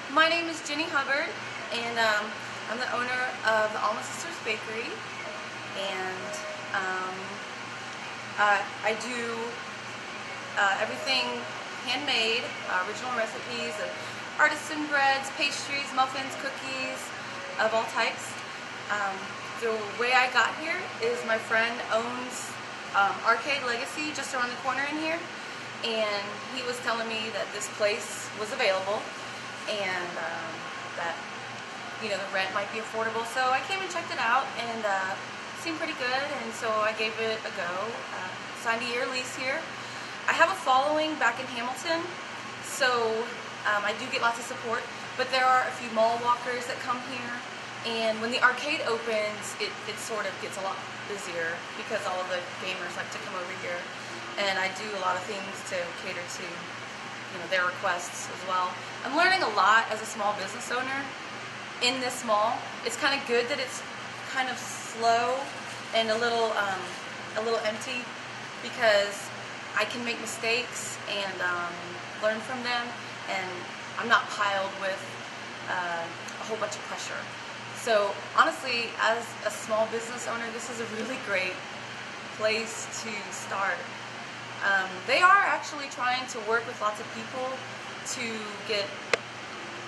My name is Jenny Hubbard, and I'm the owner of the Alma Sisters Bakery, and I do everything handmade, original recipes of artisan breads, pastries, muffins, cookies of all types. The way I got here is my friend owns Arcade Legacy just around the corner in here, and he was telling me that this place was available and that the rent might be affordable. So I came and checked it out, and it seemed pretty good, and so I gave it a go. Signed a year lease here. I have a following back in Hamilton, so I do get lots of support, but there are a few mall walkers that come here, and when the arcade opens, it sort of gets a lot busier because all of the gamers like to come over here, and I do a lot of things to cater to their requests as well. I'm learning a lot as a small business owner in this mall. It's kind of good that it's kind of slow and a little empty, because I can make mistakes and learn from them, and I'm not piled with a whole bunch of pressure. So honestly, as a small business owner, this is a really great place to start. They are actually trying to work with lots of people to get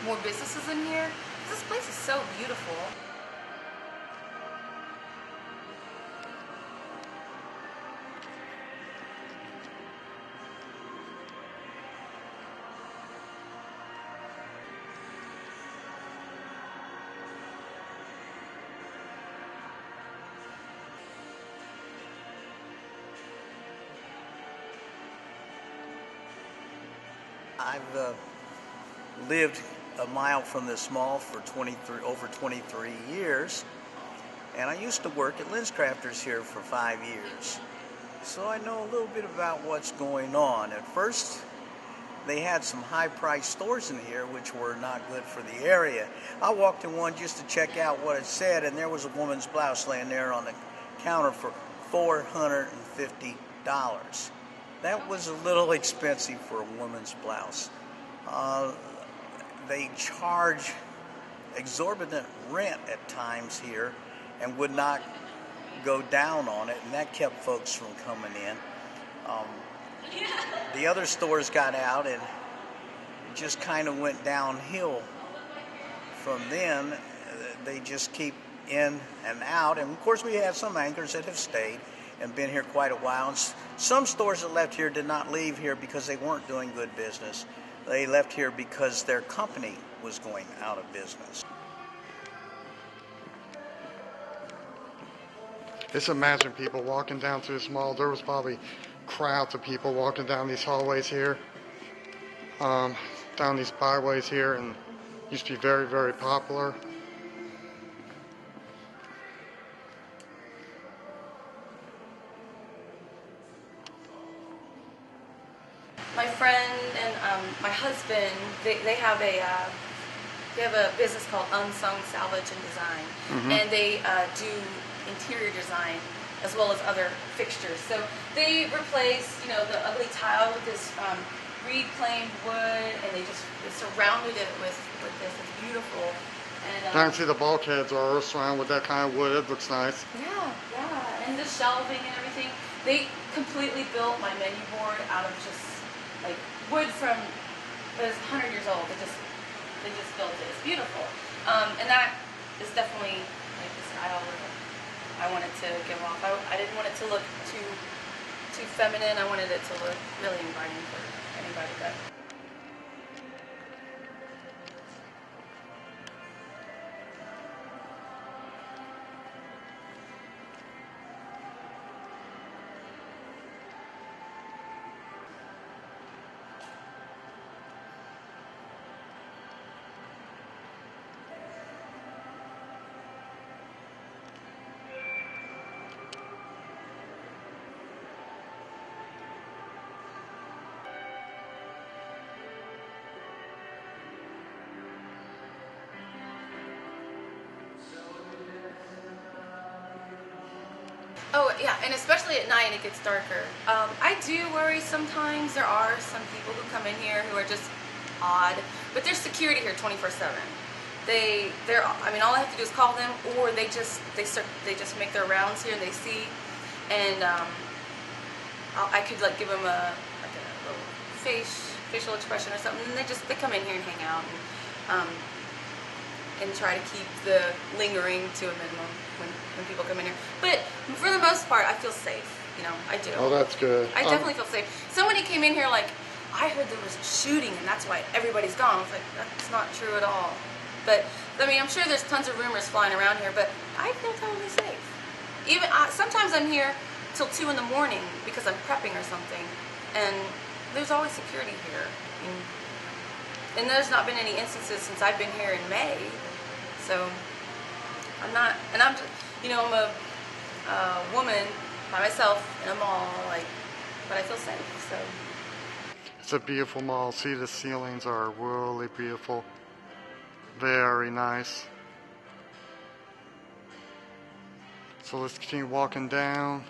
more businesses in here. This place is so beautiful. I've lived a mile from this mall for over 23 years, and I used to work at LensCrafters here for 5 years. So I know a little bit about what's going on. At first, they had some high-priced stores in here which were not good for the area. I walked in one just to check out what it said, and there was a woman's blouse laying there on the counter for $450. That was a little expensive for a woman's blouse. They charge exorbitant rent at times here and would not go down on it, and that kept folks from coming in. The other stores got out, and it just kind of went downhill from then. They just keep in and out, and of course we have some anchors that have stayed and been here quite a while. And some stores that left here did not leave here because they weren't doing good business. They left here because their company was going out of business. Just imagine people walking down through this mall. There was probably crowds of people walking down these hallways here, down these byways here, and used to be very, very popular. My friend and my husband, they have a business called Unsung Salvage and Design, and they do interior design as well as other fixtures. So they replace the ugly tile with this reclaimed wood, and they surrounded it with this. It's beautiful. And I can see the bulkheads are surrounded with that kind of wood. It looks nice. Yeah, and the shelving and everything. They completely built my menu board out of just like wood from that is 100 years old. They just built it. It's beautiful, and that is definitely like the style that I wanted to give off. I didn't want it to look too feminine. I wanted it to look really inviting for anybody that. Oh, yeah, and especially at night it gets darker. I do worry sometimes. There are some people who come in here who are just odd. But there's security here 24/7. I mean, all I have to do is call them, or they just make their rounds here and they see, and I could like give them a little facial expression or something, and they come in here and hang out and try to keep the lingering to a minimum when people come in here. But for the most part, I feel safe. You know, I do. Oh, that's good. I definitely feel safe. Somebody came in here like, I heard there was a shooting and that's why everybody's gone. I was like, that's not true at all. But I mean, I'm sure there's tons of rumors flying around here, but I feel totally safe. Even sometimes I'm here till 2 in the morning because I'm prepping or something, and there's always security here. And there's not been any instances since I've been here in May, so I'm not. And I'm, I'm a woman by myself in a mall, like, but I feel safe. So it's a beautiful mall. See, the ceilings are really beautiful. Very nice. So let's continue walking down.